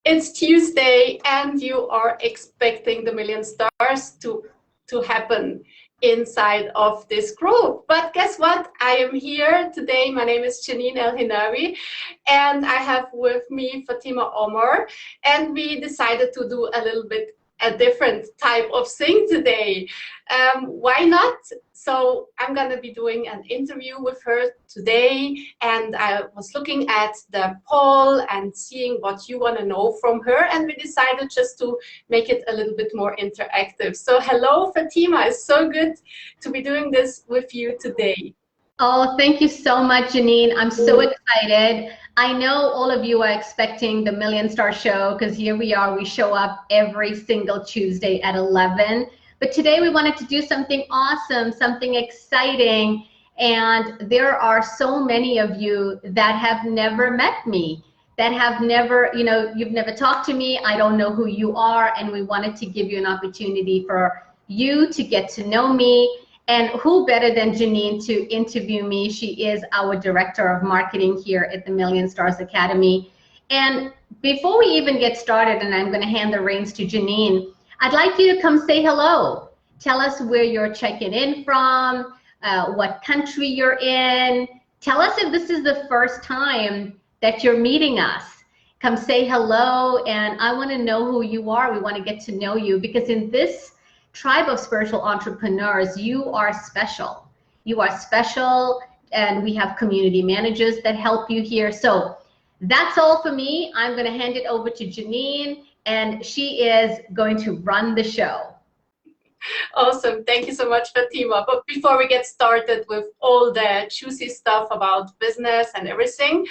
It's Tuesday and you are expecting the million stars to happen inside of this group. But guess what? I am here today. My name is Janine El-Hinawi and I have with me Fatima Omar, and we decided to do a little bit a different type of thing today. Why not? So I'm going to be doing an interview with her today, and I was looking at the poll and seeing what you want to know from her, and we decided just to make it a little bit more interactive. So hello, Fatima. It's so good to be doing this with you today. Oh, thank you so much, Janine. I'm so excited. I know all of you are expecting the Million Star Show because here we are. We show up every single Tuesday at 11. But today we wanted to do something awesome, something exciting. And there are so many of you that have never met me, that have never, you've never talked to me. I don't know who you are. And we wanted to give you an opportunity for you to get to know me. And who better than Janine to interview me? She is our Director of Marketing here at the Million Stars Academy. And before we even get started, and I'm going to hand the reins to Janine, I'd like you to come say hello. Tell us where you're checking in from, what country you're in. Tell us if this is the first time that you're meeting us. Come say hello, and I want to know who you are. We want to get to know you, because in this tribe of spiritual entrepreneurs, you are special. You are special, and we have community managers that help you here. So that's all for me. I'm going to hand it over to Janine, and she is going to run the show. Awesome. Thank you so much, Fatima. But before we get started with all the juicy stuff about business and everything,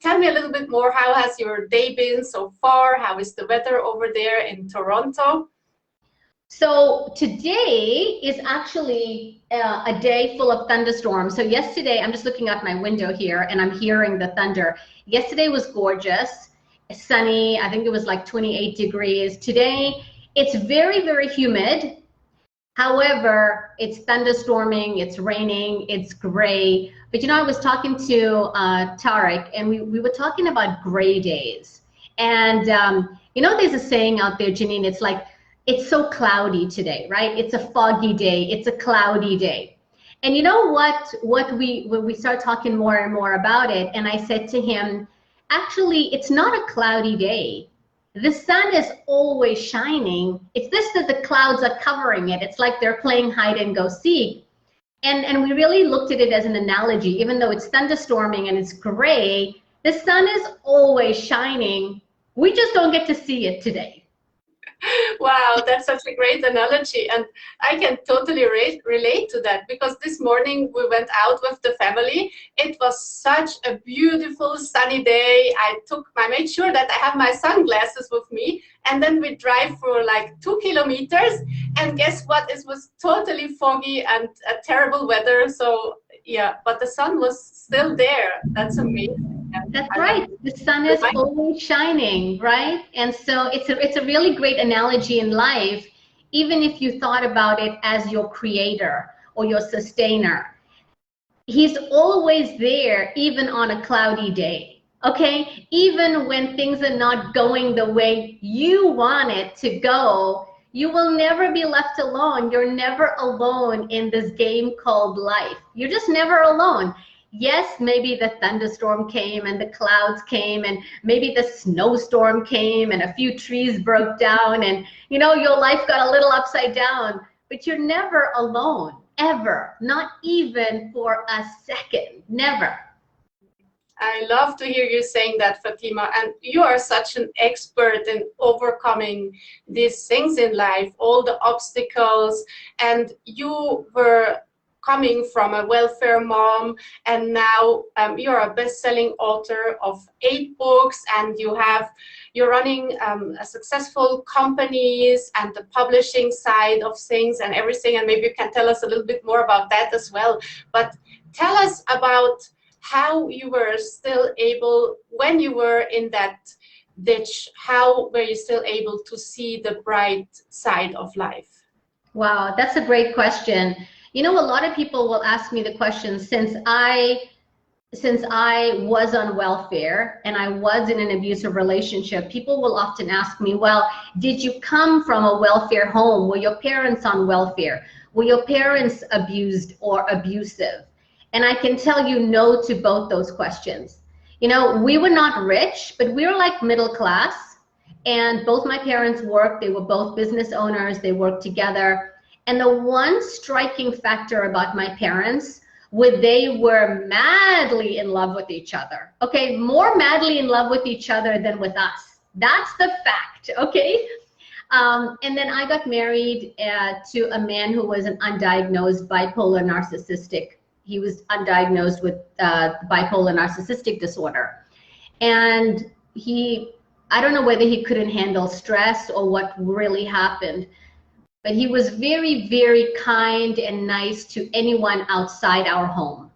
tell me a little bit more. How has your day been so far? How is the weather over there in Toronto? So today is actually a day full of thunderstorms. So yesterday, I'm just looking out my window here and I'm hearing the thunder. Yesterday was gorgeous, sunny. I think it was like 28 degrees. Today, it's very, very humid. However, it's thunderstorming, it's raining, it's gray. But I was talking to Tarek, and we were talking about gray days. And there's a saying out there, Janine, it's like, it's so cloudy today, right? It's a foggy day, it's a cloudy day. And you know what, when we start talking more and more about it, and I said to him, actually, it's not a cloudy day. The sun is always shining. It's just that the clouds are covering it. It's like they're playing hide and go seek. And we really looked at it as an analogy. Even though it's thunderstorming and it's gray, the sun is always shining. We just don't get to see it today. Wow, that's such a great analogy, and I can totally relate to that, because this morning we went out with the family. It was such a beautiful sunny day. I made sure that I have my sunglasses with me, and then we drive for like 2 kilometers, and guess what? It was totally foggy and a terrible weather. So yeah, but the sun was still there. That's amazing. That's right. The sun is always shining, right? And so it's a really great analogy in life, even if you thought about it as your creator or your sustainer. He's always there, even on a cloudy day, okay? Even when things are not going the way you want it to go, you will never be left alone. You're never alone in this game called life. You're just never alone. Yes, maybe the thunderstorm came and the clouds came, and maybe the snowstorm came and a few trees broke down, and your life got a little upside down, but you're never alone, ever, not even for a second, never. I love to hear you saying that, Fatima, and you are such an expert in overcoming these things in life, all the obstacles, and you were coming from a welfare mom, and now you're a best-selling author of 8 books, and you're running a successful companies and the publishing side of things and everything, and maybe you can tell us a little bit more about that as well. But tell us about how you were still able, when you were in that ditch, how were you still able to see the bright side of life? Wow, that's a great question. A lot of people will ask me the question, since I since I was on welfare and I was in an abusive relationship, people will often ask me, well, did you come from a welfare home? Were your parents on welfare? Were your parents abused or abusive? And I can tell you no to both those questions. You know, we were not rich, but we were like middle class. And both my parents worked. They were both business owners. They worked together. And the one striking factor about my parents, they were madly in love with each other. Okay, more madly in love with each other than with us. That's the fact, okay? And then I got married to a man who was an undiagnosed bipolar narcissistic. He was undiagnosed with bipolar narcissistic disorder. And I don't know whether he couldn't handle stress or what really happened, but he was very, very kind and nice to anyone outside our home.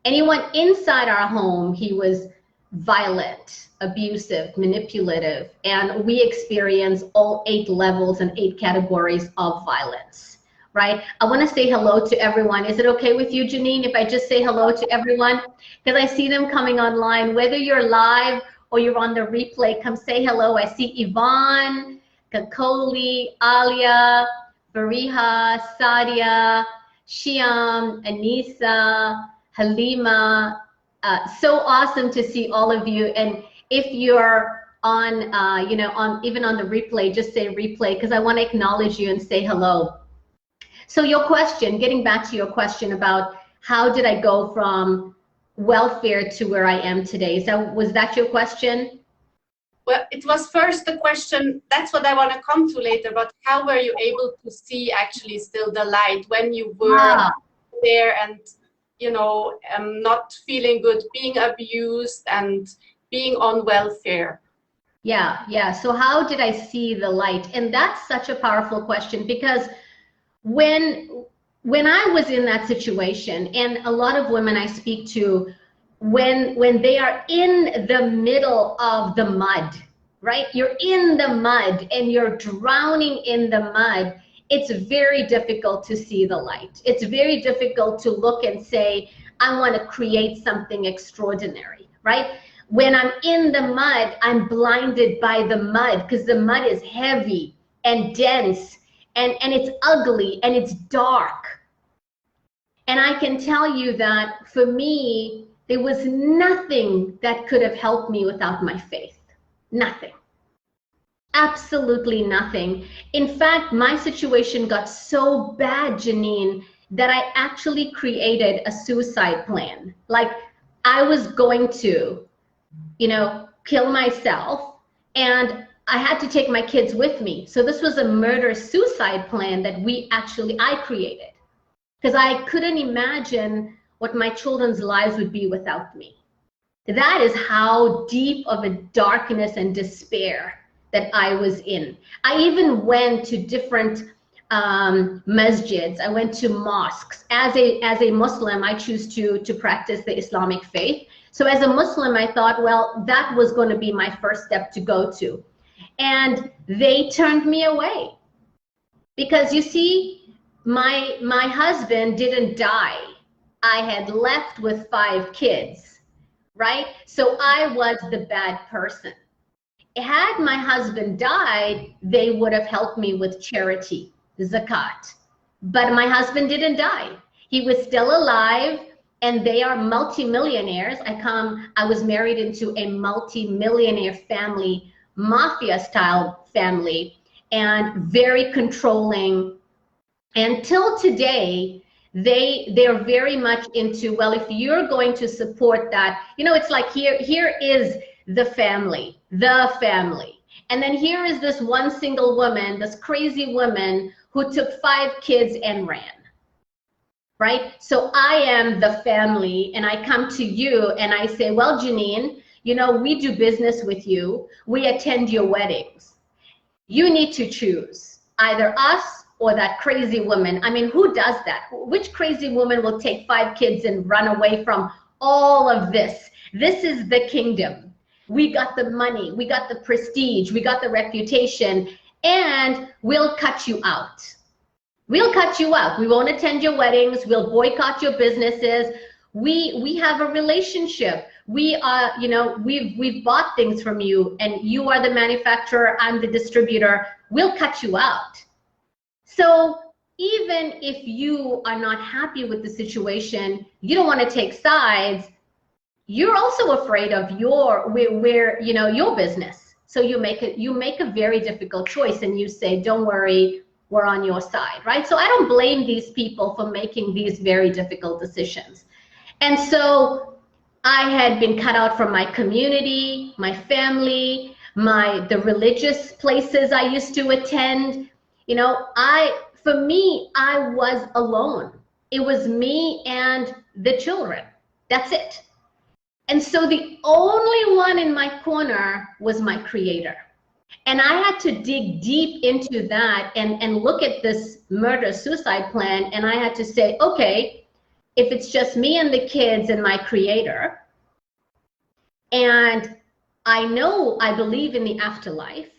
Anyone inside our home, he was violent, abusive, manipulative, and we experienced all 8 levels and 8 categories of violence, right? I want to say hello to everyone. Is it okay with you, Janine, if I just say hello to everyone? Because I see them coming online. Whether you're live or you're on the replay, come say hello. I see Yvonne, Kakoli, Alia, Fariha, Sadia, Shiam, Anisa, Halima. So awesome to see all of you. And if you're on, even on the replay, just say replay, because I want to acknowledge you and say hello. So your question, getting back to your question about how did I go from welfare to where I am today? So was that your question? Well, it was first the question, that's what I want to come to later, but how were you able to see actually still the light when you were there and, you know, not feeling good, being abused and being on welfare? Yeah. So how did I see the light? And that's such a powerful question, because when I was in that situation, and a lot of women I speak to, when they are in the middle of the mud, right? You're in the mud and you're drowning in the mud. It's very difficult to see the light. It's very difficult to look and say, I want to create something extraordinary, right? When I'm in the mud, I'm blinded by the mud because the mud is heavy and dense and it's ugly and it's dark. And I can tell you that for me, there was nothing that could have helped me without my faith. Nothing. Absolutely nothing. In fact, my situation got so bad, Janine, that I actually created a suicide plan. Like I was going to, kill myself, and I had to take my kids with me. So this was a murder-suicide plan that I created, because I couldn't imagine what my children's lives would be without me. That is how deep of a darkness and despair that I was in. I even went to different masjids. I went to mosques. As a Muslim, I choose to practice the Islamic faith. So as a Muslim, I thought, well, that was going to be my first step to go to. And they turned me away. Because you see, my husband didn't die. I had left with 5 kids, right? So I was the bad person. Had my husband died, they would have helped me with charity, zakat. But my husband didn't die. He was still alive, and they are multimillionaires. I was married into a multimillionaire family, mafia-style family, and very controlling. Until today, they're very much into, well, if you're going to support that, it's like here is the family. And then here is this one single woman, this crazy woman who took 5 kids and ran, right? So I am the family, and I come to you and I say, well, Janine, we do business with you. We attend your weddings. You need to choose either us or that crazy woman. I mean, who does that? Which crazy woman will take 5 kids and run away from all of this? This is the kingdom. We got the money, we got the prestige, we got the reputation, and we'll cut you out. We'll cut you out. We won't attend your weddings. We'll boycott your businesses. We have a relationship. We are, you know, we've bought things from you, and you are the manufacturer, I'm the distributor. We'll cut you out. So even if you are not happy with the situation, you don't want to take sides, you're also afraid of where you know, your business. So you make a very difficult choice, and you say, don't worry, we're on your side, right? So I don't blame these people for making these very difficult decisions. And so I had been cut out from my community, my family, the religious places I used to attend. You know, for me, I was alone. It was me and the children. That's it. And so the only one in my corner was my creator. And I had to dig deep into that and look at this murder-suicide plan. And I had to say, okay, if it's just me and the kids and my creator, and I know I believe in the afterlife,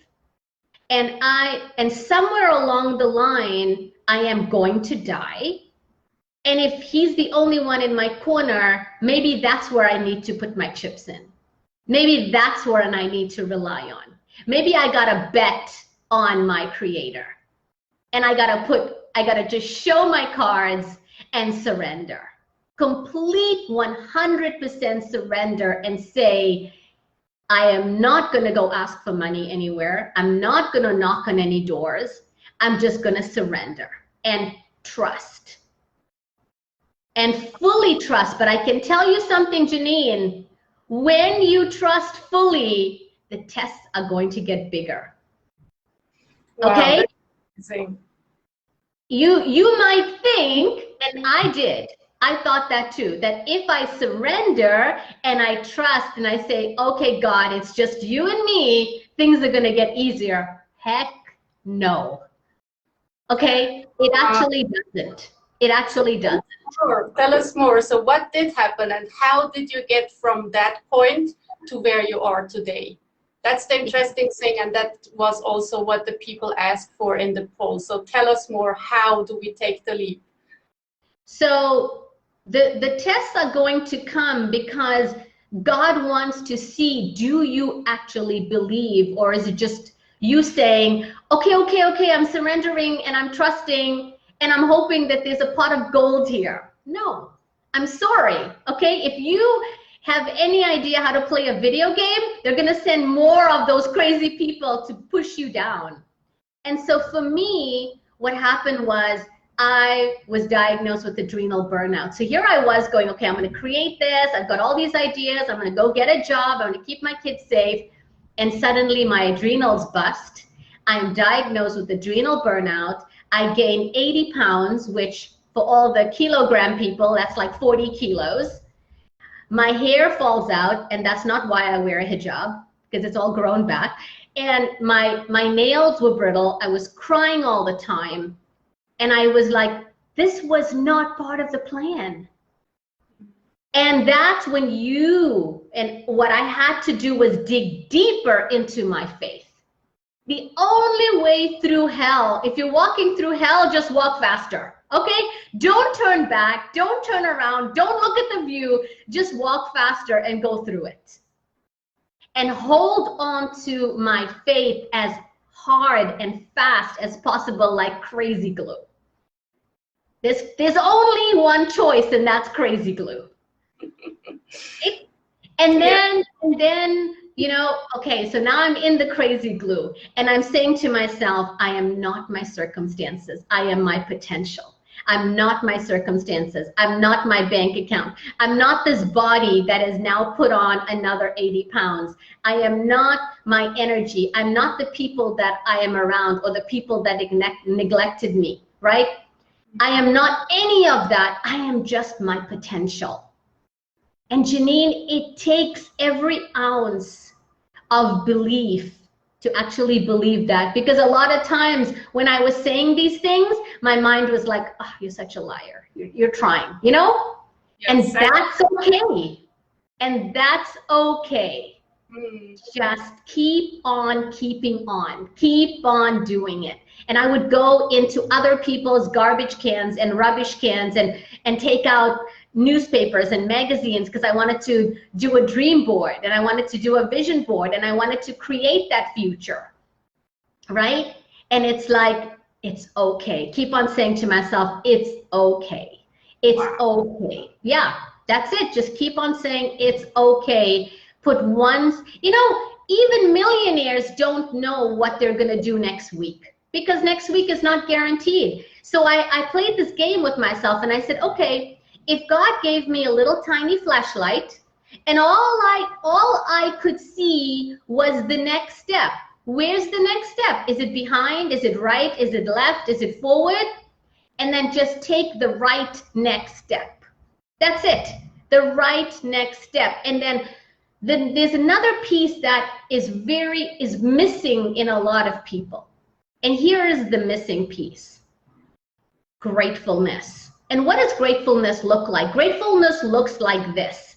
and somewhere along the line, I am going to die. And if he's the only one in my corner, maybe that's where I need to put my chips in. Maybe that's where I need to rely on. Maybe I gotta bet on my creator. And I gotta just show my cards and surrender. Complete 100% surrender and say, I am not gonna go ask for money anywhere. I'm not gonna knock on any doors. I'm just gonna surrender and trust. And fully trust. But I can tell you something, Janine, when you trust fully, the tests are going to get bigger. Wow, okay? That's amazing. You might think, and I thought that too, that if I surrender and I trust and I say, okay, God, it's just you and me, things are gonna get easier. Heck no. Okay, it actually doesn't. It actually doesn't. Sure. Tell us more. So what did happen, and how did you get from that point to where you are today? That's the interesting thing, and that was also what the people asked for in the poll. So tell us more. How do we take the leap? So the tests are going to come because God wants to see, do you actually believe, or is it just you saying, okay, I'm surrendering and I'm trusting and I'm hoping that there's a pot of gold here? No, I'm sorry. Okay, if you have any idea how to play a video game, they're gonna send more of those crazy people to push you down. And so for me, what happened was I was diagnosed with adrenal burnout. So here I was going, okay, I'm gonna create this. I've got all these ideas. I'm gonna go get a job. I'm gonna keep my kids safe. And suddenly my adrenals bust. I'm diagnosed with adrenal burnout. I gained 80 pounds, which for all the kilogram people, that's like 40 kilos. My hair falls out, and that's not why I wear a hijab, because it's all grown back. And my nails were brittle. I was crying all the time. And I was like, this was not part of the plan. And that's when what I had to do was dig deeper into my faith. The only way through hell, if you're walking through hell, just walk faster, okay? Don't turn back, don't turn around, don't look at the view, just walk faster and go through it. And hold on to my faith as hard and fast as possible, like crazy glue. There's only one choice, and that's crazy glue. And then, you know, okay, so now I'm in the crazy glue, and I'm saying to myself, I am not my circumstances. I am my potential. I'm not my circumstances. I'm not my bank account. I'm not this body that is now put on another 80 pounds. I am not my energy. I'm not the people that I am around or the people that neglected me, right? I am not any of that. I am just my potential. And Janine, it takes every ounce of belief to actually believe that, because a lot of times when I was saying these things, my mind was like, oh, you're such a liar. You're trying, you know? Yes, and that's okay. And that's okay. Just keep on keeping on. Keep on doing it. And I would go into other people's garbage cans and rubbish cans and take out, newspapers and magazines because I wanted to do a dream board and I wanted to do a vision board and I wanted to create that future, right? And it's like, it's okay. Keep on saying to myself, it's okay. It's okay. Yeah, that's it. Just keep on saying it's okay. Put once, you know, even millionaires don't know what they're going to do next week because next week is not guaranteed. So I played this game with myself and I said, okay, if God gave me a little tiny flashlight and all I could see was the next step. Where's the next step? Is it behind? Is it right? Is it left? Is it forward? And then just take the right next step. That's it. The right next step. And then there's another piece that is missing in a lot of people. And here is the missing piece. Gratefulness. And what does gratefulness look like? Gratefulness looks like this.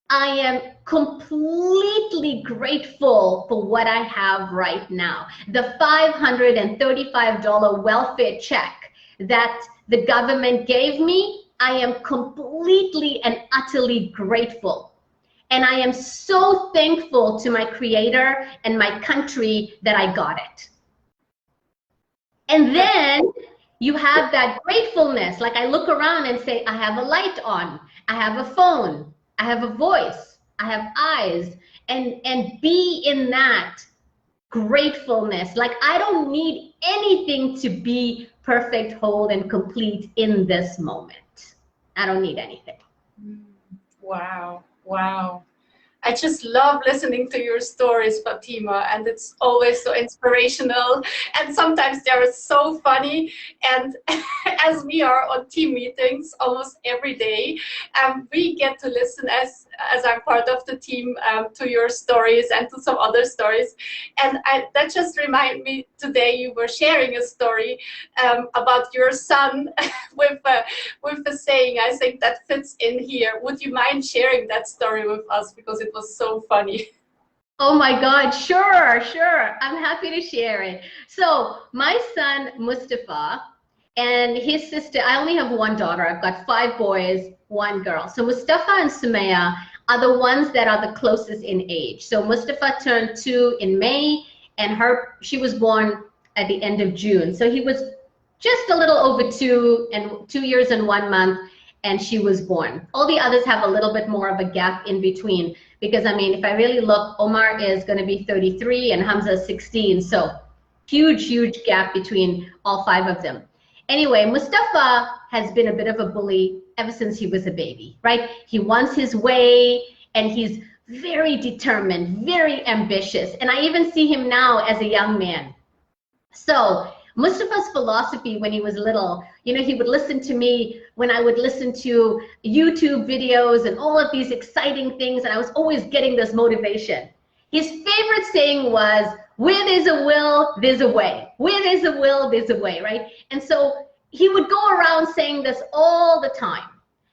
I am completely grateful for what I have right now. The $535 welfare check that the government gave me, I am completely and utterly grateful. And I am so thankful to my Creator and my country that I got it. And then you have that gratefulness. Like I look around and say, I have a light on, I have a phone, I have a voice, I have eyes, and be in that gratefulness. Like I don't need anything to be perfect, whole, and complete in this moment. I don't need anything. Wow, wow. I just love listening to your stories, Fatima, and it's always so inspirational. And sometimes they are so funny. And as we are on team meetings almost every day, we get to listen as I'm part of the team to your stories and to some other stories. And that just reminded me today you were sharing a story about your son with the saying. I think that fits in here. Would you mind sharing that story with us? Because it was so funny. Oh my God, sure. I'm happy to share it. So my son, Mustafa, and his sister, I only have one daughter. I've got 5 boys, 1 girl. So Mustafa and Sumaya are the ones that are the closest in age. So Mustafa turned 2 in May, and she was born at the end of June. So he was just a little over 2 years and 1 month, and she was born. All the others have a little bit more of a gap in between, because I mean, if I really look, Omar is going to be 33 and Hamza is 16. So huge gap between all 5 of them. Anyway, Mustafa has been a bit of a bully ever since he was a baby, right? He wants his way, and he's very determined, very ambitious. And I even see him now as a young man. So Mustafa's philosophy when he was little, you know, he would listen to me when I would listen to YouTube videos and all of these exciting things, and I was always getting this motivation. His favorite saying was, where there's a will, there's a way. Where there's a will, there's a way, right? And so he would go around saying this all the time.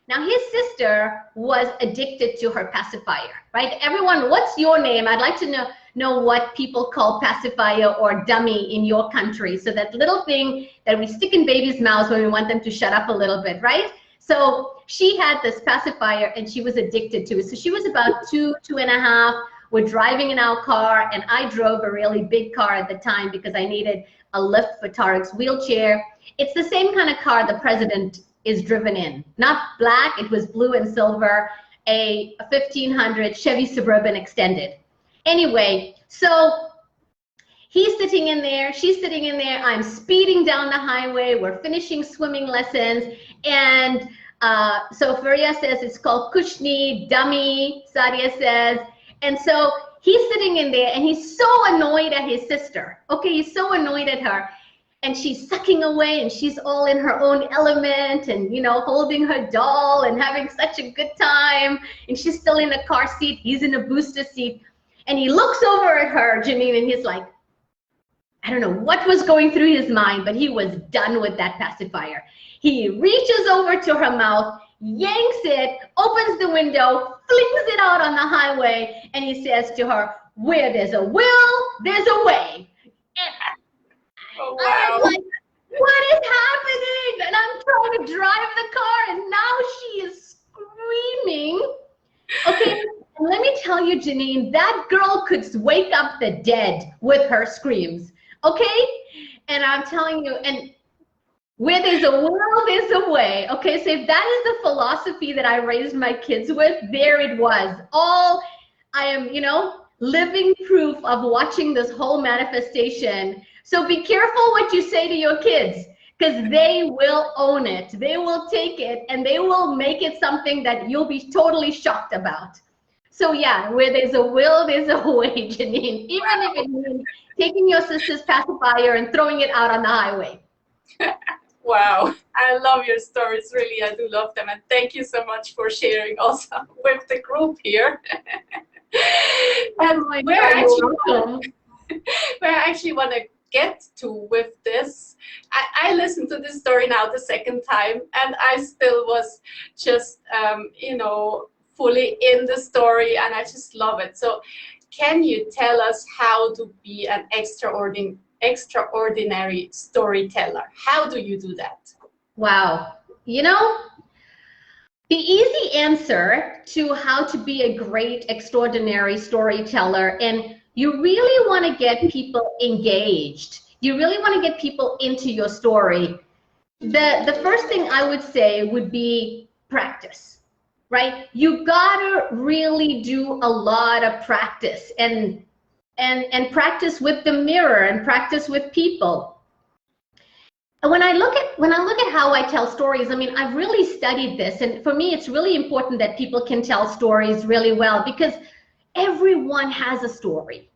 Now, his sister was addicted to her pacifier, right? Everyone, what's your name? I'd like to know what people call pacifier or dummy in your country. So that little thing that we stick in babies' mouths when we want them to shut up a little bit, right? So she had this pacifier and she was addicted to it. So she was about 2.5. We're driving in our car, and I drove a really big car at the time because I needed a lift for Tariq's wheelchair. It's the same kind of car the president is driven in. Not black, it was blue and silver, a 1500 Chevy Suburban Extended. Anyway, so he's sitting in there, she's sitting in there, I'm speeding down the highway, we're finishing swimming lessons, and so Faria says it's called Kushni, dummy, Sadia says, and so he's sitting in there and he's so annoyed at his sister. Okay, he's so annoyed at her. And she's sucking away and she's all in her own element and, you know, holding her doll and having such a good time. And she's still in a car seat. He's in a booster seat. And he looks over at her, Janine, and he's like, I don't know what was going through his mind, but he was done with that pacifier. He reaches over to her mouth, yanks it, opens the window, flings it out on the highway, and he says to her, where there's a will, there's a way. And oh, wow. I'm like, what is happening? And I'm trying to drive the car, and now she is screaming. Okay, and let me tell you, Janine, that girl could wake up the dead with her screams. Okay, and I'm telling you, and where there's a will, there's a way. Okay, so if that is the philosophy that I raised my kids with, there it was. All I am, living proof of watching this whole manifestation. So be careful what you say to your kids, because they will own it. They will take it and they will make it something that you'll be totally shocked about. So yeah, where there's a will, there's a way, Janine. Even if it means taking your sister's pacifier and throwing it out on the highway. Wow, I love your stories, really, I do love them, and thank you so much for sharing also with the group here. And where I actually want to get to with this, I listened to this story now the second time, and I still was just, fully in the story, and I just love it. So can you tell us how to be an extraordinary storyteller? How do you do that? Wow. The easy answer to how to be a great, extraordinary storyteller, and you really want to get people engaged. You really want to get people into your story. The first thing I would say would be practice, right? You gotta really do a lot of practice and practice with the mirror and practice with people. And when I look at how I tell stories, I mean, I've really studied this, and for me, it's really important that people can tell stories really well, because everyone has a story.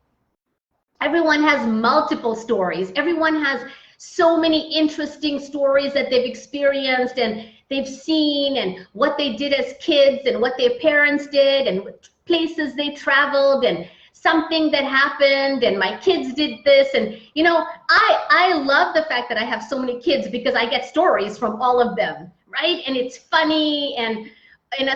Everyone has multiple stories. Everyone has so many interesting stories that they've experienced and they've seen, and what they did as kids and what their parents did and what places they traveled and something that happened and my kids did this. And I love the fact that I have so many kids, because I get stories from all of them, right? And it's funny, and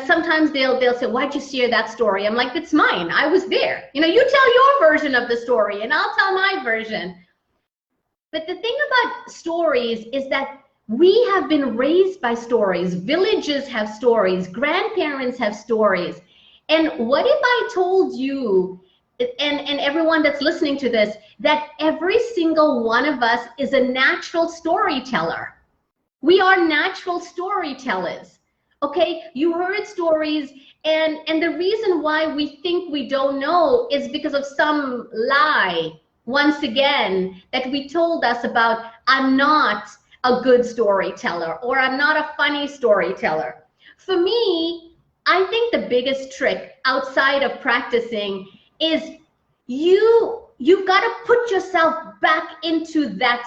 sometimes they'll say, why'd you share that story? I'm like, it's mine, I was there. You tell your version of the story and I'll tell my version. But the thing about stories is that we have been raised by stories. Villages have stories, grandparents have stories. And what if I told you, and everyone that's listening to this, that every single one of us is a natural storyteller? We are natural storytellers. Okay, you heard stories, and the reason why we think we don't know is because of some lie, once again, that we told us about, I'm not a good storyteller, or I'm not a funny storyteller. For me, I think the biggest trick outside of practicing is you've got to put yourself back into that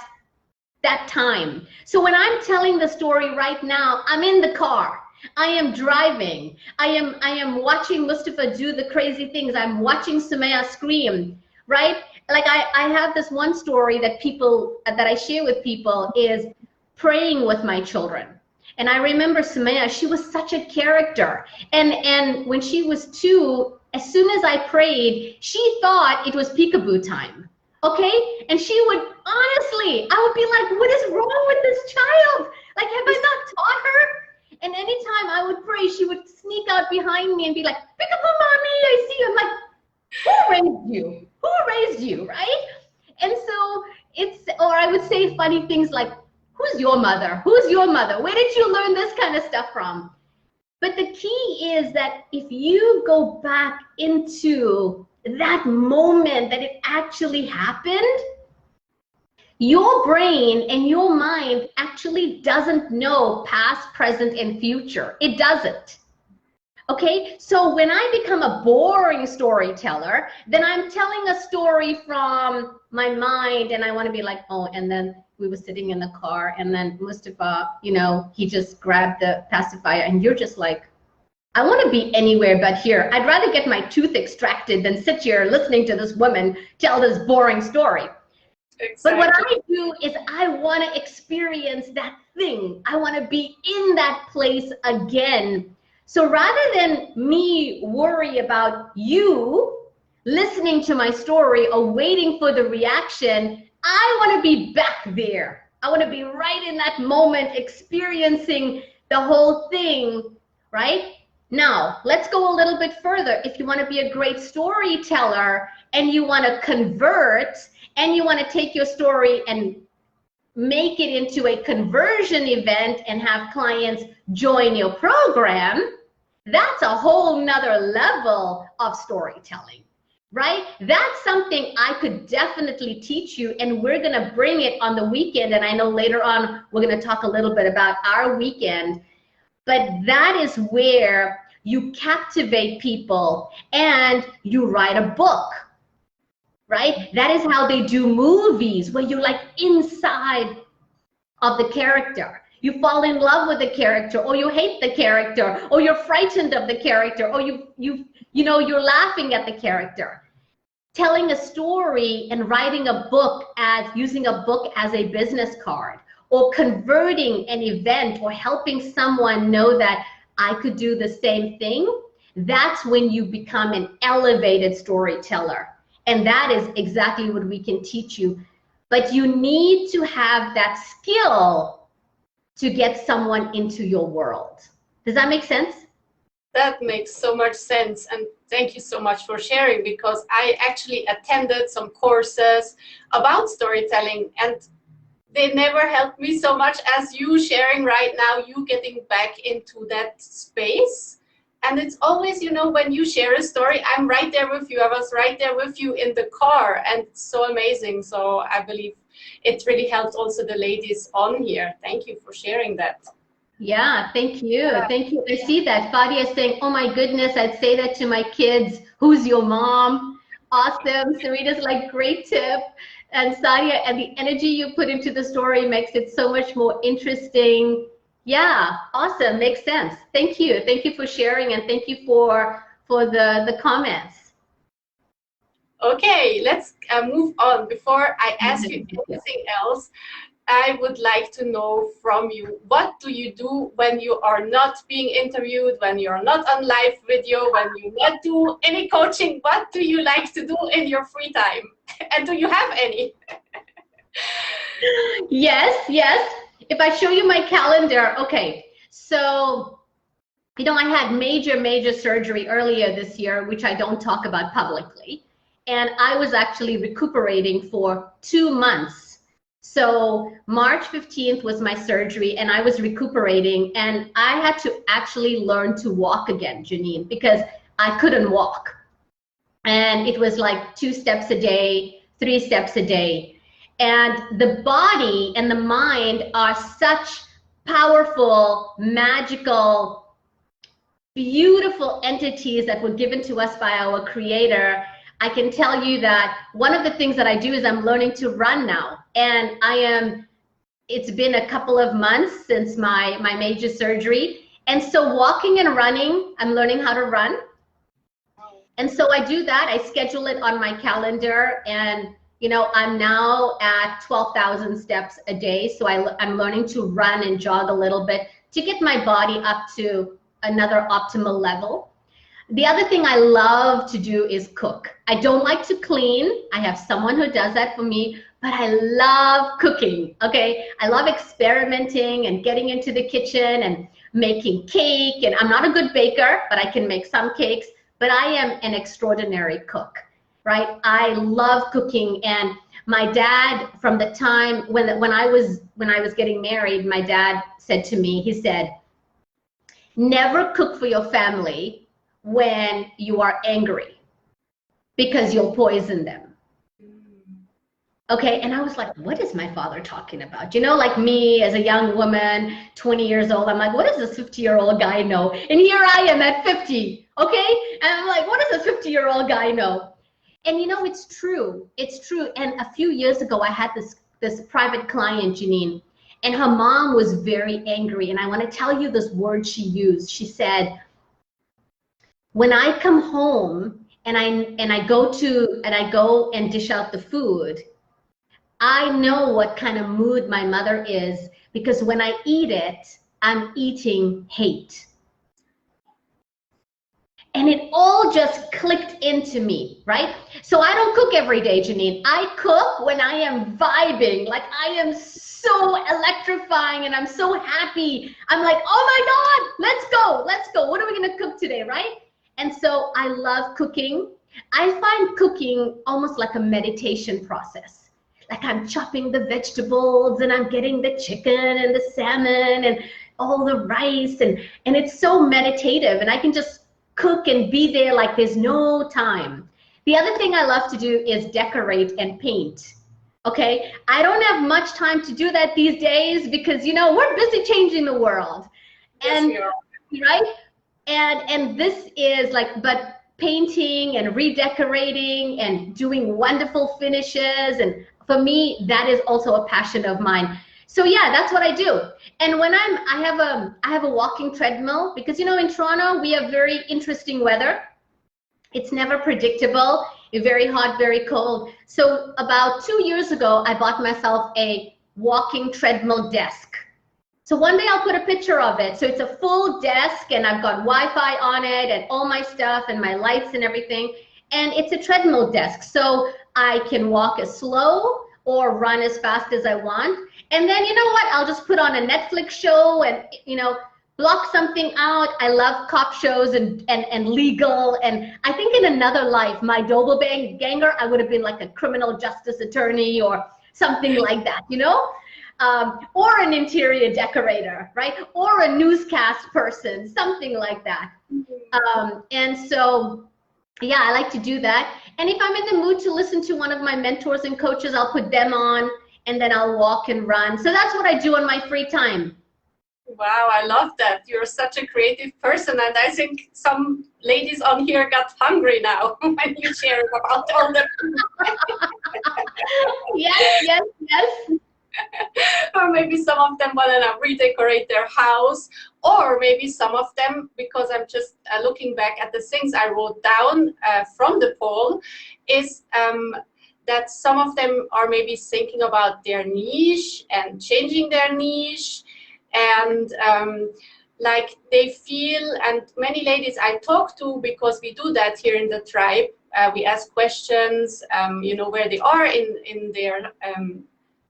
time. So when I'm telling the story right now, I'm in the car, I am driving, I am watching Mustafa do the crazy things, I'm watching Sumaya scream, right? Like I have this one story that I share with people, is praying with my children. And I remember Sumaya, she was such a character. And when she was 2, as soon as I prayed, she thought it was peekaboo time, okay? And she would, honestly, I would be like, what is wrong with this child? Like, have I not taught her? And anytime I would pray, she would sneak out behind me and be like, peekaboo, mommy, I see you. I'm like, who raised you? Who raised you, right? And so or I would say funny things like, who's your mother? Who's your mother? Where did you learn this kind of stuff from? But the key is that if you go back into that moment that it actually happened, your brain and your mind actually doesn't know past, present, and future. It doesn't. Okay, so when I become a boring storyteller, then I'm telling a story from my mind, and I want to be like, oh, and then we were sitting in the car, and then Mustafa, he just grabbed the pacifier, and you're just like, I want to be anywhere but here. I'd rather get my tooth extracted than sit here listening to this woman tell this boring story. Exactly. But what I do is I want to experience that thing. I want to be in that place again. So rather than me worry about you listening to my story or waiting for the reaction, I want to be back there. I want to be right in that moment, experiencing the whole thing, right? Now, let's go a little bit further. If you want to be a great storyteller and you want to convert and you want to take your story and make it into a conversion event and have clients join your program, that's a whole nother level of storytelling, right? That's something I could definitely teach you, and we're going to bring it on the weekend. And I know later on we're going to talk a little bit about our weekend. But that is where you captivate people and you write a book, right? That is how they do movies, where you're like inside of the character. You fall in love with the character, or you hate the character, or you're frightened of the character, or you're laughing at the character. Telling a story and writing a book, as using a book as a business card, or converting an event, or helping someone know that I could do the same thing, that's when you become an elevated storyteller. And that is exactly what we can teach you. But you need to have that skill to get someone into your world. Does that make sense? That makes so much sense, and thank you so much for sharing, because I actually attended some courses about storytelling, and they never helped me so much as you sharing right now, you getting back into that space. And it's always, you know, when you share a story, I'm right there with you. I was right there with you in the car, and it's so amazing. So I believe it really helped also the ladies on here. Thank you for sharing that. Yeah, thank you. Thank you. I see that. Fadia is saying, oh my goodness, I'd say that to my kids. Who's your mom? Awesome. Sarita's like, great tip. And Sadia, and the energy you put into the story makes it so much more interesting. Yeah, awesome. Makes sense. Thank you. Thank you for sharing, and thank you for the comments. Okay, let's move on. Before I ask you anything else, I would like to know from you, what do you do when you are not being interviewed, when you're not on live video, when you not do any coaching? What do you like to do in your free time? And do you have any? Yes, yes. If I show you my calendar, okay. So, you know, I had major surgery earlier this year, which I don't talk about publicly. And I was actually recuperating for 2 months. So March 15th was my surgery, and I was recuperating, and I had to actually learn to walk again, Janine, because I couldn't walk. And it was like 2 steps a day, 3 steps a day. And the body and the mind are such powerful, magical, beautiful entities that were given to us by our Creator. I can tell you that one of the things that I do is I'm learning to run now. And it's been a couple of months since my major surgery. And so walking and running, I'm learning how to run. And so I do that. I schedule it on my calendar, and you know, I'm now at 12,000 steps a day. So I'm learning to run and jog a little bit to get my body up to another optimal level. The other thing I love to do is cook. I don't like to clean. I have someone who does that for me, but I love cooking, okay? I love experimenting and getting into the kitchen and making cake. And I'm not a good baker, but I can make some cakes. But I am an extraordinary cook, right? I love cooking. And my dad, from the time when I was getting married, my dad said to me, he said, never cook for your family when you are angry, because you'll poison them. Okay, and I was like, what is my father talking about? You know, like me as a young woman, 20 years old, I'm like, what does this 50-year-old guy know? And here I am at 50, okay? And I'm like, what does this 50-year-old guy know? And you know, it's true. It's true. And a few years ago, I had this private client, Janine, and her mom was very angry. And I want to tell you this word she used. She said, when I come home and I go and dish out the food, I know what kind of mood my mother is, because when I eat it, I'm eating hate. And it all just clicked into me, right? So I don't cook every day, Janine. I cook when I am vibing, like I am so electrifying and I'm so happy. I'm like, oh my God, let's go. What are we gonna cook today, right? And so I love cooking. I find cooking almost like a meditation process. Like I'm chopping the vegetables and I'm getting the chicken and the salmon and all the rice and it's so meditative and I can just cook and be there like there's no time. The other thing I love to do is decorate and paint. Okay, I don't have much time to do that these days because, you know, we're busy changing the world. And Yes, right? And this is like, but painting and redecorating and doing wonderful finishes. And for me, that is also a passion of mine. So yeah, that's what I do. And when I have a walking treadmill because, you know, in Toronto, we have very interesting weather. It's never predictable, very hot, very cold. So about 2 years ago, I bought myself a walking treadmill desk. So one day I'll put a picture of it. So it's a full desk and I've got Wi-Fi on it and all my stuff and my lights and everything. And it's a treadmill desk. So I can walk as slow or run as fast as I want. And then, you know what? I'll just put on a Netflix show and, you know, block something out. I love cop shows and legal. And I think in another life, my doppelganger, I would have been like a criminal justice attorney or something like that, you know? Or an interior decorator, right? Or a newscast person, something like that. And so, yeah, I like to do that. And if I'm in the mood to listen to one of my mentors and coaches, I'll put them on and then I'll walk and run. So that's what I do on my free time. Wow, I love that. You're such a creative person, and I think some ladies on here got hungry now when you share about all the Yes. or maybe some of them want to redecorate their house, or maybe some of them, because I'm just looking back at the things I wrote down from the poll, is that some of them are maybe thinking about their niche and changing their niche. And like they feel, and many ladies I talk to, because we do that here in the tribe, we ask questions, you know, where they are in their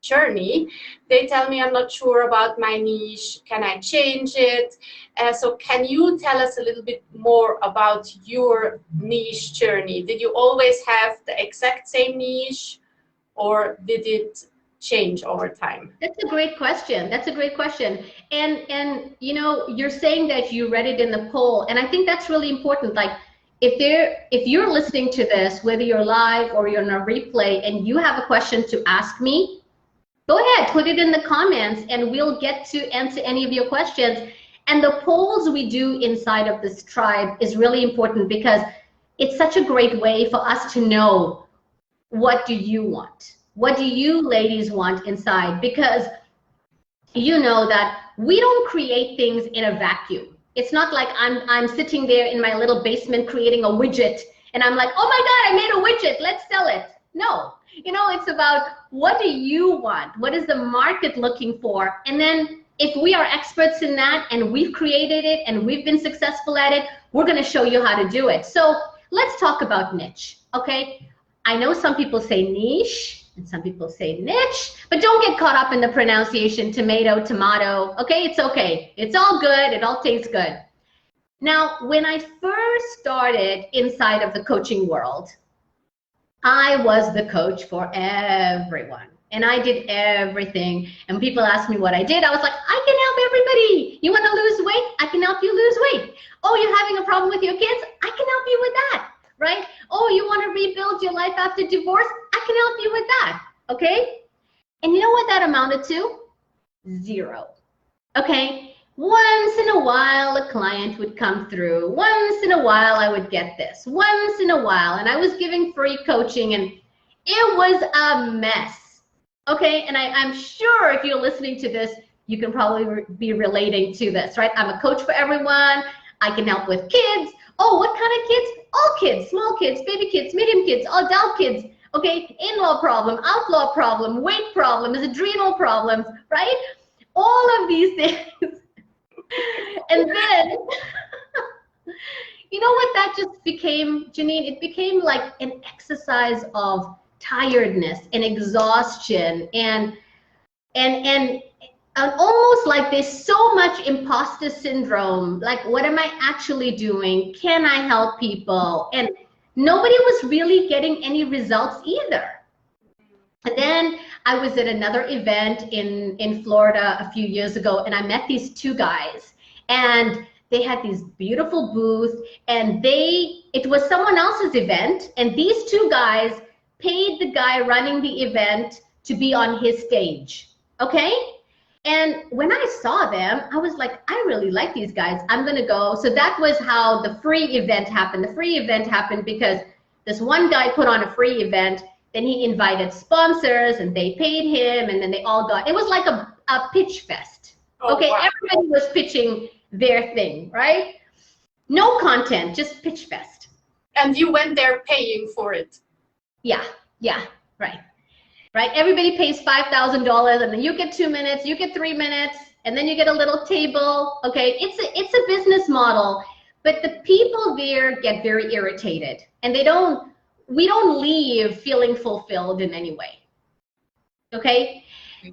journey. They tell me, I'm not sure about my niche, can I change it? So can you tell us a little bit more about your niche journey? Did you always have the exact same niche, or did it change over time? That's a great question. That's a great question. And you know, you're saying that you read it in the poll, and I think that's really important. Like if you're listening to this, whether you're live or you're in a replay and you have a question to ask me, go ahead, put it in the comments and we'll get to answer any of your questions. And the polls we do inside of this tribe is really important because it's such a great way for us to know, what do you want? What do you ladies want inside? Because you know that we don't create things in a vacuum. It's not like I'm sitting there in my little basement creating a widget and I'm like, oh my God, I made a widget, let's sell it. No, you know, it's about, what do you want? What is the market looking for? And then if we are experts in that and we've created it and we've been successful at it, we're going to show you how to do it. So let's talk about niche, okay? I know some people say niche and some people say niche, but don't get caught up in the pronunciation, tomato, okay? It's okay. It's all good. It all tastes good. Now, when I first started inside of the coaching world, I was the coach for everyone. And I did everything. And people asked me what I did. I was like, I can help everybody. You want to lose weight? I can help you lose weight. Oh, you're having a problem with your kids? I can help you with that, right? Oh, you want to rebuild your life after divorce? I can help you with that, okay? And you know what that amounted to? Zero, okay? Once in a while, a client would come through. Once in a while, I would get this. Once in a while, and I was giving free coaching, and it was a mess, okay? And I'm sure if you're listening to this, you can probably be relating to this, right? I'm a coach for everyone. I can help with kids. Oh, what kind of kids? All kids, small kids, baby kids, medium kids, adult kids, okay? In-law problem, outlaw problem, weight problems, adrenal problems, right? All of these things. And then, you know what that just became, Janine? It became like an exercise of tiredness and exhaustion. And And almost like there's so much imposter syndrome, like what am I actually doing, can I help people? And nobody was really getting any results either. And then I was at another event in Florida a few years ago, and I met these two guys, and they had these beautiful booths, and it was someone else's event, and these two guys paid the guy running the event to be on his stage, okay? And when I saw them, I was like, I really like these guys. I'm going to go. So that was how the free event happened. The free event happened because this one guy put on a free event. Then he invited sponsors and they paid him. And then they all got, it was like a pitch fest. Oh, okay, wow. Everybody was pitching their thing, right? No content, just pitch fest. And you went there paying for it. Yeah, right. Right? Everybody pays $5,000 and then you get 2 minutes, you get 3 minutes, and then you get a little table. Okay, it's a business model, but the people there get very irritated and we don't leave feeling fulfilled in any way. Okay?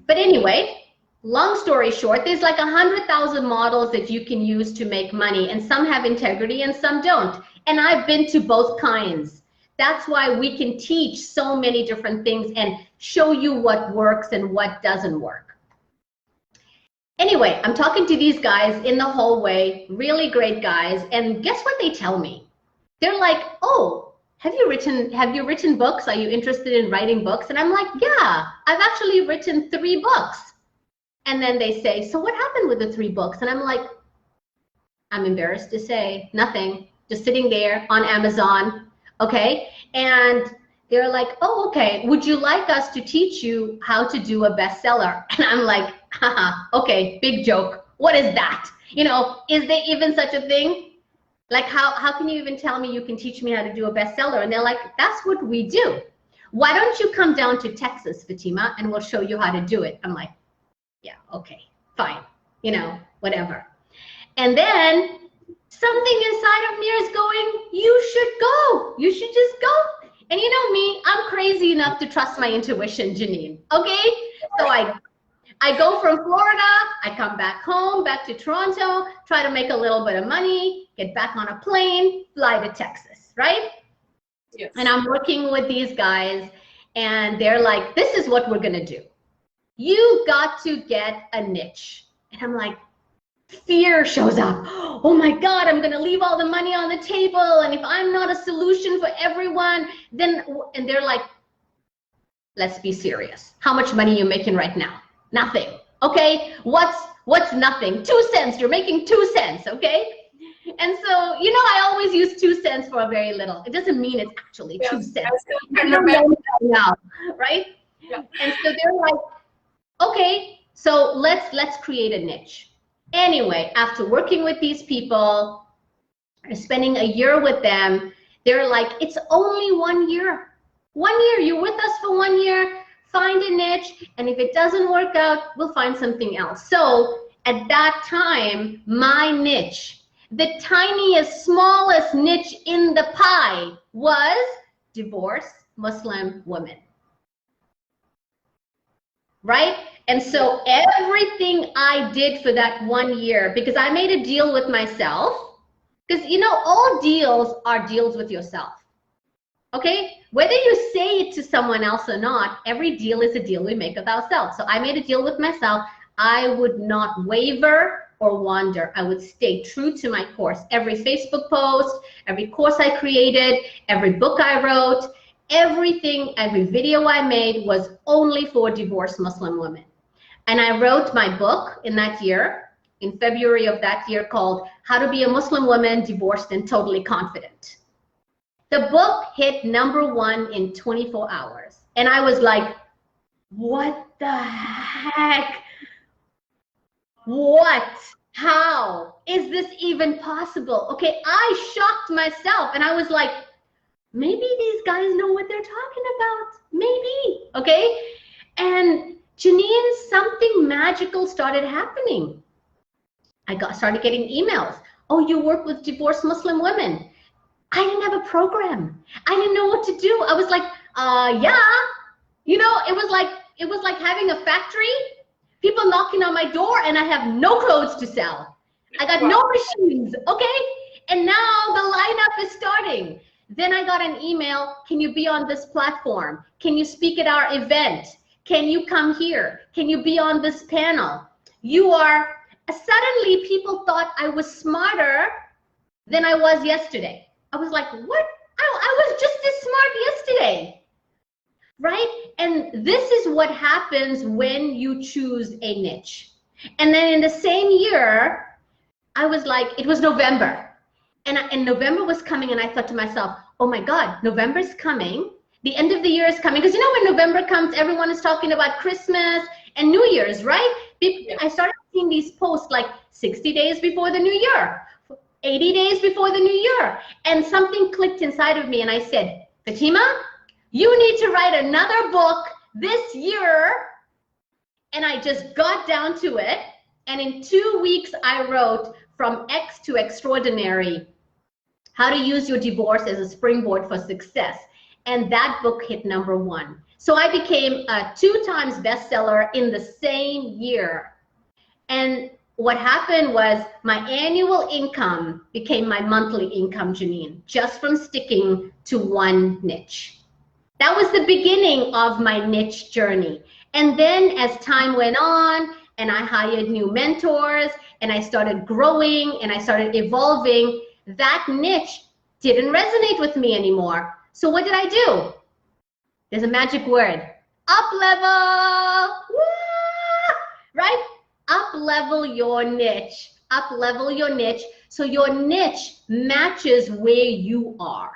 But anyway, long story short, there's like 100,000 models that you can use to make money, and some have integrity and some don't. And I've been to both kinds. That's why we can teach so many different things and show you what works and what doesn't work. Anyway, I'm talking to these guys in the hallway, really great guys, and guess what they tell me? They're like, oh, have you written books? Are you interested in writing books? And I'm like, yeah, I've actually written 3 books. And then they say, so what happened with the 3 books? And I'm like, I'm embarrassed to say, nothing, just sitting there on Amazon. Okay, and they're like, oh, okay, would you like us to teach you how to do a bestseller? And I'm like, haha, okay, big joke. What is that? You know, is there even such a thing? Like, how can you even tell me you can teach me how to do a bestseller? And they're like, that's what we do. Why don't you come down to Texas, Fatima, and we'll show you how to do it? I'm like, yeah, okay, fine, you know, whatever. And then something inside of me is going, you should go. You should just go. And you know me, I'm crazy enough to trust my intuition, Janine. Okay? So I go from Florida, I come back home, back to Toronto, try to make a little bit of money, get back on a plane, fly to Texas, right? Yes. And I'm working with these guys, and they're like, this is what we're going to do. You got to get a niche. And I'm like, fear shows up. Oh my God, I'm going to leave all the money on the table. And if I'm not a solution for everyone, then, and they're like, let's be serious. How much money are you making right now? Nothing. Okay. What's nothing? 2 cents. You're making 2 cents. Okay. And so, you know, I always use 2 cents for a very little. It doesn't mean it's actually 2 cents. Now, right? Yeah. And so they're like, okay, so let's create a niche. Anyway, after working with these people, spending a year with them, they're like, it's only 1 year. 1 year, you're with us for 1 year, find a niche, and if it doesn't work out, we'll find something else. So at that time, my niche, the tiniest, smallest niche in the pie was divorced Muslim women. Right? And so everything I did for that 1 year, because I made a deal with myself, because you know, all deals are deals with yourself. Okay? Whether you say it to someone else or not, every deal is a deal we make with ourselves. So I made a deal with myself. I would not waver or wander. I would stay true to my course. Every Facebook post, every course I created, every book I wrote, everything, every video I made was only for divorced Muslim women. And I wrote my book in that year, in February of that year, called How to Be a Muslim Woman Divorced and Totally Confident. The book hit #1 in 24 hours. And I was like, what the heck? What? How is this even possible? Okay, I shocked myself and I was like, maybe these guys know what they're talking about. Maybe, okay? And Janine, something magical started happening. I started getting emails. Oh, you work with divorced Muslim women. I didn't have a program. I didn't know what to do. I was like, yeah. You know, it was like having a factory People knocking on my door and I have no clothes to sell. I got no machines, okay? And now the lineup is starting. Then I got an email, can you be on this platform? Can you speak at our event? Can you come here? Can you be on this panel? You are, suddenly people thought I was smarter than I was yesterday. I was like, what? I was just as smart yesterday, right? And this is what happens when you choose a niche. And then in the same year, I was like, it was November. And November was coming and I thought to myself, oh my God, November's coming. The end of the year is coming. Because you know when November comes, everyone is talking about Christmas and New Year's, right? I started seeing these posts like 60 days before the New Year, 80 days before the New Year. And something clicked inside of me and I said, Fatima, you need to write another book this year. And I just got down to it. And in 2 weeks, I wrote From X to Extraordinary, How to Use Your Divorce as a Springboard for Success. And that book hit #1. So I became a 2 times bestseller in the same year. And what happened was my annual income became my monthly income, Janine, just from sticking to one niche. That was the beginning of my niche journey. And then as time went on and I hired new mentors and I started growing and I started evolving, that niche didn't resonate with me anymore. So what did I do? There's a magic word, up level, right? Up level your niche, up level your niche. So your niche matches where you are.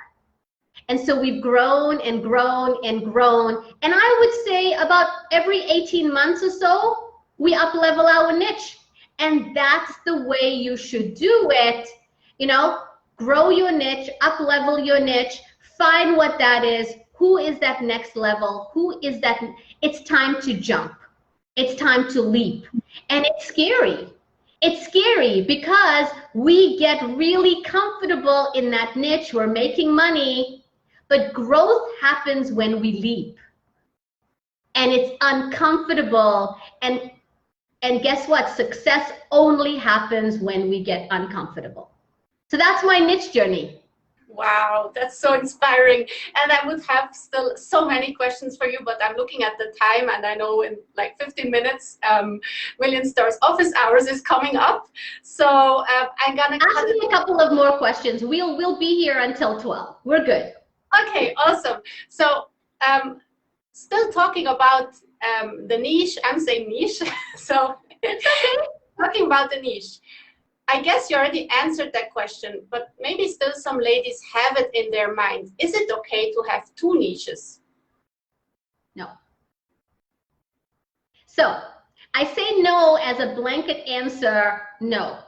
And so we've grown and grown and grown. And I would say about every 18 months or so, we up level our niche. And that's the way you should do it. You know, grow your niche, up level your niche, find what that is. Who is that next level? Who is that? It's time to jump. It's time to leap. And it's scary. It's scary because we get really comfortable in that niche. We're making money, but growth happens when we leap. And it's uncomfortable. And guess what? Success only happens when we get uncomfortable. So that's my niche journey. Wow, that's so inspiring. And I would have still so many questions for you, but I'm looking at the time and I know in like 15 minutes, Million Stars office hours is coming up. So I'm gonna ask me a couple of more questions. We'll be here until 12. We're good. Okay, awesome. So still talking about the niche, I'm saying niche. So talking about the niche. I guess you already answered that question, but maybe still some ladies have it in their mind. Is it okay to have 2 niches? No. So I say no as a blanket answer, no.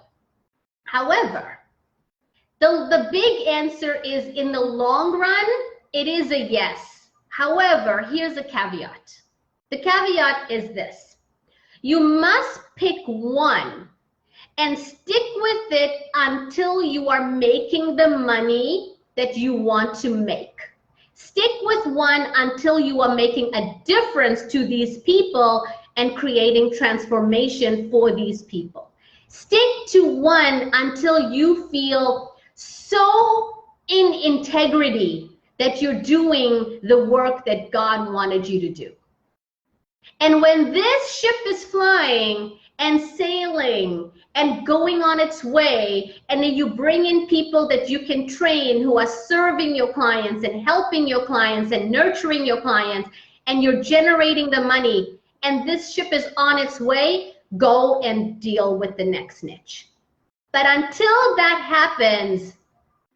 However, the big answer is in the long run, it is a yes. However, here's a caveat. The caveat is this. You must pick one and stick with it until you are making the money that you want to make. Stick with one until you are making a difference to these people and creating transformation for these people. Stick to one until you feel so in integrity that you're doing the work that God wanted you to do. And when this ship is flying and sailing and going on its way, and then you bring in people that you can train who are serving your clients and helping your clients and nurturing your clients, and you're generating the money, and this ship is on its way, go and deal with the next niche. But until that happens,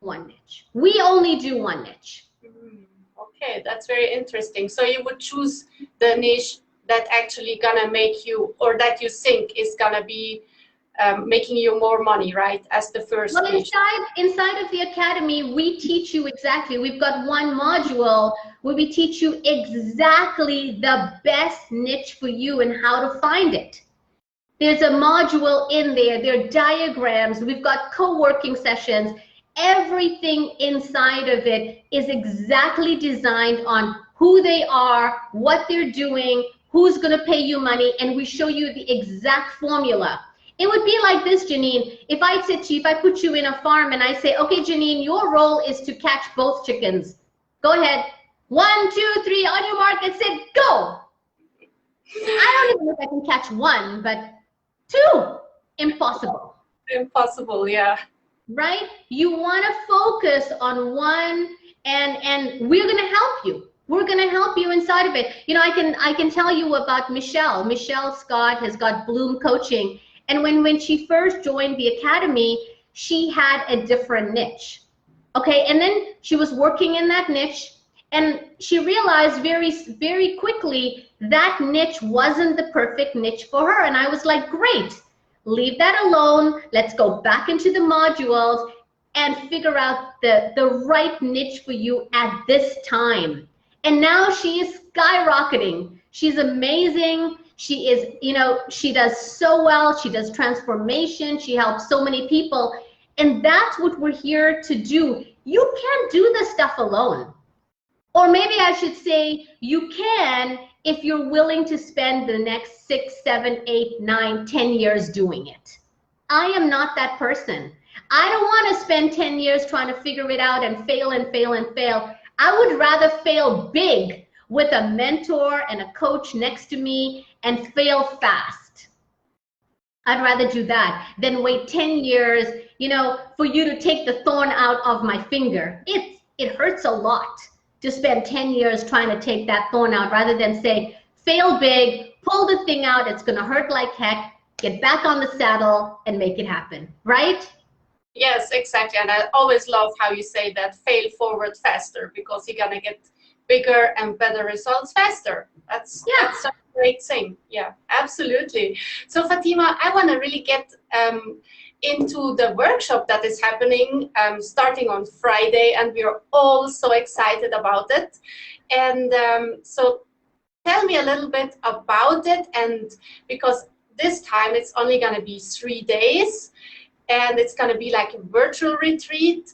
one niche. We only do one niche. Okay, that's very interesting. So you would choose the niche that actually gonna make you, or that you think is gonna be making you more money, right? As the first well, niche. Inside of the academy, we teach you exactly. We've got one module where we teach you exactly the best niche for you and how to find it. There's a module in there. There are diagrams. We've got co-working sessions. Everything inside of it is exactly designed on who they are, what they're doing, who's going to pay you money, and we show you the exact formula. It would be like this, Janine. If I said to you, if I put you in a farm and I say, okay, Janine, your role is to catch both chickens. Go ahead. 1, 2, 3, on your mark, get set, go. I don't even know if I can catch one, but 2, impossible. Impossible, yeah. Right? You want to focus on one, and we're going to help you. We're going to help you inside of it. You know, I can tell you about Michelle. Michelle Scott has got Bloom Coaching. And when she first joined the academy, she had a different niche. Okay, and then she was working in that niche, and she realized very, very quickly that niche wasn't the perfect niche for her. And I was like, great. Leave that alone. Let's go back into the modules and figure out the right niche for you at this time. And now she is skyrocketing. She's amazing. She is, you know, she does so well. She does transformation. She helps so many people. And that's what we're here to do. You can't do this stuff alone. Or maybe I should say you can if you're willing to spend the next 6, 7, 8, 9, 10 years doing it. I am not that person. I don't want to spend 10 years trying to figure it out and fail and fail and fail. I would rather fail big with a mentor and a coach next to me and fail fast. I'd rather do that than wait 10 years, you know, for you to take the thorn out of my finger. It hurts a lot to spend 10 years trying to take that thorn out, rather than say, fail big, pull the thing out, it's gonna hurt like heck, get back on the saddle and make it happen, right? Yes, exactly. And I always love how you say that, fail forward faster, because you're gonna get bigger and better results faster. That's a great thing. Yeah, absolutely. So Fatima, I wanna really get into the workshop that is happening starting on Friday, and we are all so excited about it. And so tell me a little bit about it, and because this time it's only going to be 3 days, and it's going to be like a virtual retreat.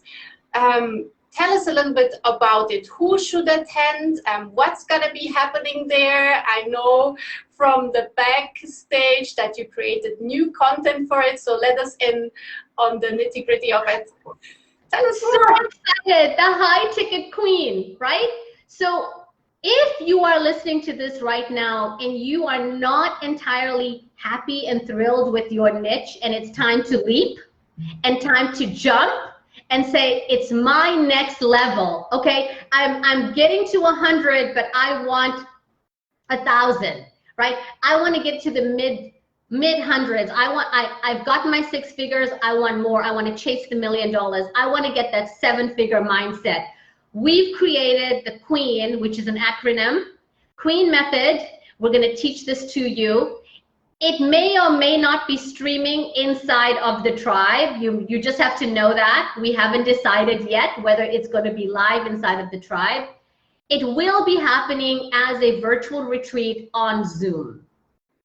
Tell us a little bit about it. Who should attend and what's going to be happening there? I know from the backstage that you created new content for it, so let us in on the nitty-gritty of it. Tell us more. So excited, the high ticket queen, right? So if you are listening to this right now and you are not entirely happy and thrilled with your niche, and it's time to leap and time to jump and say, it's my next level, okay? I'm getting to 100, but I want 1,000, right? I want to get to the mid hundreds. I've got my 6 figures. I want more. I want to chase the $1 million. I want to get that 7-figure mindset. We've created the Queen, which is an acronym, Queen Method. We're going to teach this to you. It may or may not be streaming inside of the tribe. You just have to know that. We haven't decided yet whether it's going to be live inside of the tribe. It will be happening as a virtual retreat on Zoom.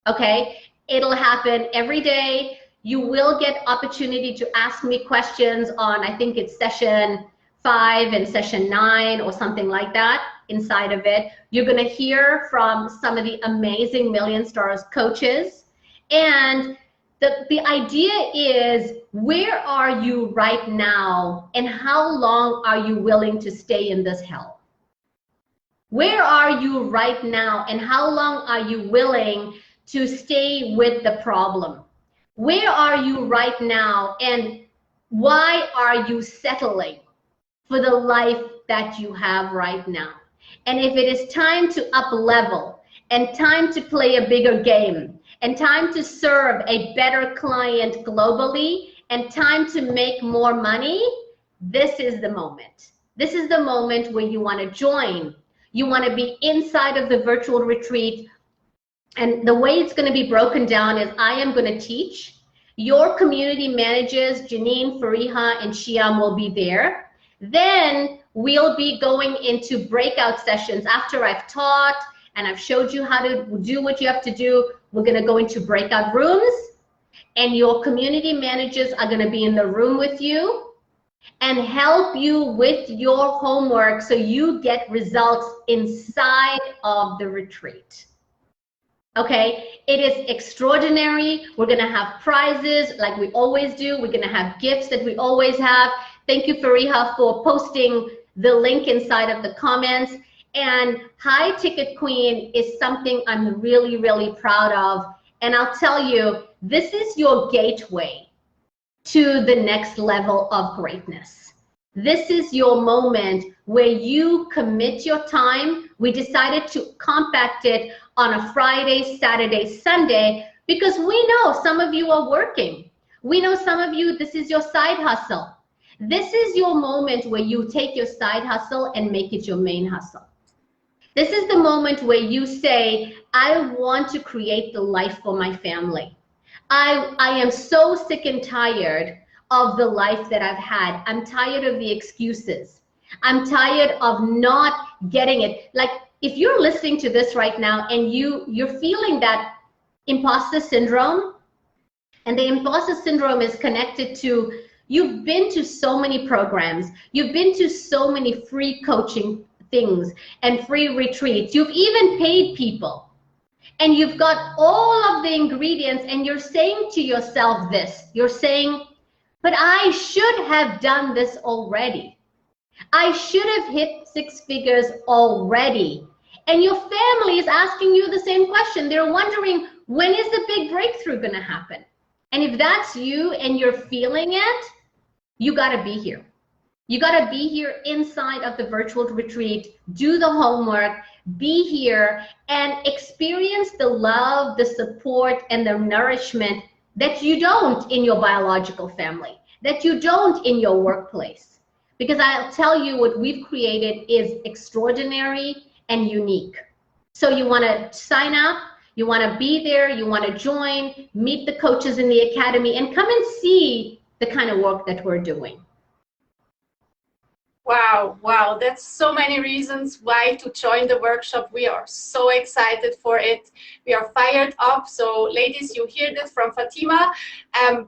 Okay? It'll happen every day. You will get opportunity to ask me questions on, I think it's session 5 and session 9 or something like that inside of it. You're going to hear from some of the amazing Million Stars coaches. And the idea is, where are you right now and how long are you willing to stay in this hell? Where are you right now and how long are you willing to stay with the problem? Where are you right now and why are you settling for the life that you have right now? And if it is time to up level and time to play a bigger game and time to serve a better client globally and time to make more money, this is the moment. This is the moment where you want to join. You want to be inside of the virtual retreat. And the way it's going to be broken down is I am going to teach. Your community managers, Janine, Fariha, and Shiam will be there. Then we'll be going into breakout sessions after I've taught and I've showed you how to do what you have to do. We're going to go into breakout rooms, and your community managers are going to be in the room with you and help you with your homework so you get results inside of the retreat. Okay, it is extraordinary. We're gonna have prizes like we always do. We're gonna have gifts that we always have. Thank you, Fariha, for posting the link inside of the comments. And High Ticket Queen is something I'm really, really proud of. And I'll tell you, this is your gateway to the next level of greatness. This is your moment where you commit your time. We decided to compact it on a Friday, Saturday, Sunday, because we know some of you are working. We know some of you, this is your side hustle. This is your moment where you take your side hustle and make it your main hustle. This is the moment where you say, I want to create the life for my family. I am so sick and tired of the life that I've had. I'm tired of the excuses. I'm tired of not getting it. Like, if you're listening to this right now and you're feeling that imposter syndrome, and the imposter syndrome is connected to, you've been to so many programs, you've been to so many free coaching things and free retreats, you've even paid people, and you've got all of the ingredients, and you're saying to yourself this, you're saying, but I should have done this already. I should have hit 6 figures already. And your family is asking you the same question. They're wondering, when is the big breakthrough going to happen? And if that's you and you're feeling it, you got to be here. You got to be here inside of the virtual retreat, do the homework, be here and experience the love, the support, and the nourishment that you don't in your biological family, that you don't in your workplace. Because I'll tell you, what we've created is extraordinary and unique. So you want to sign up, you want to be there, you want to join, meet the coaches in the academy, and come and see the kind of work that we're doing. Wow, that's so many reasons why to join the workshop. We are so excited for it. We are fired up. So ladies, you hear this from Fatima.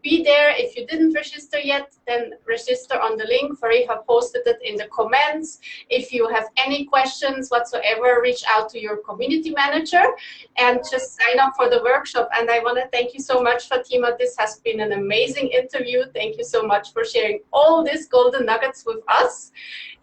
Be there. If you didn't register yet, then register on the link. Fariha posted it in the comments. If you have any questions whatsoever, reach out to your community manager and just sign up for the workshop. And I want to thank you so much, Fatima. This has been an amazing interview. Thank you so much for sharing all these golden nuggets with us.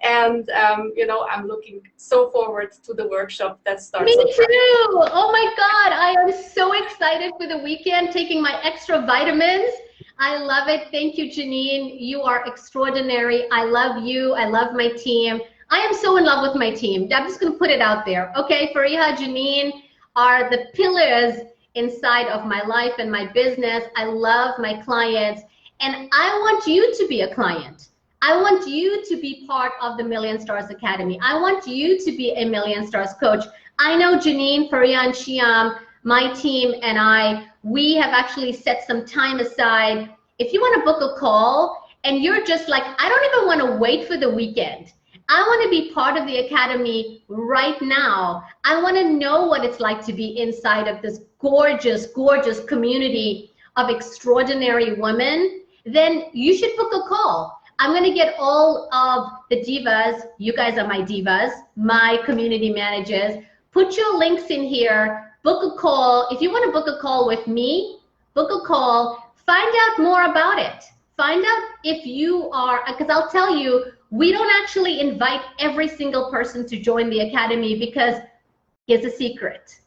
And you know, I'm looking so forward to the workshop that starts. Me too. Oh my God, I am so excited for the weekend, taking my extra vitamins. I love it. Thank you, Janine. You are extraordinary. I love you. I love my team. I am so in love with my team. I'm just going to put it out there. Okay, Fariha, Janine are the pillars inside of my life and my business. I love my clients, and I want you to be a client. I want you to be part of the Million Stars Academy. I want you to be a Million Stars coach. I know Janine, Fariha, and Shyam, my team, and I, we have actually set some time aside. If you want to book a call and you're just like, I don't even want to wait for the weekend. I want to be part of the Academy right now. I want to know what it's like to be inside of this gorgeous, gorgeous community of extraordinary women. Then you should book a call. I'm going to get all of the divas, you guys are my divas, my community managers, put your links in here, book a call. If you want to book a call with me, book a call, find out more about it. Find out if you are, because I'll tell you, we don't actually invite every single person to join the Academy, because here's a secret.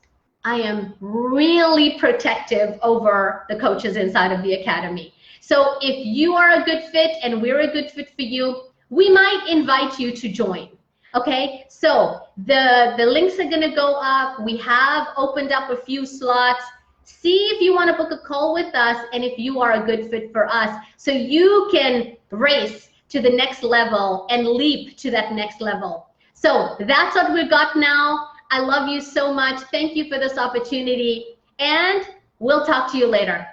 I am really protective over the coaches inside of the Academy. So if you are a good fit and we're a good fit for you, we might invite you to join. Okay, so the links are going to go up. We have opened up a few slots. See if you want to book a call with us and if you are a good fit for us, so you can race to the next level and leap to that next level. So that's what we've got now. I love you so much. Thank you for this opportunity, and we'll talk to you later.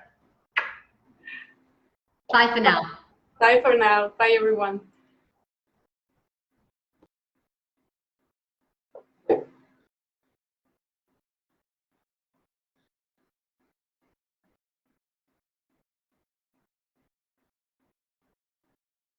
Bye for now. Bye for now. Bye, everyone.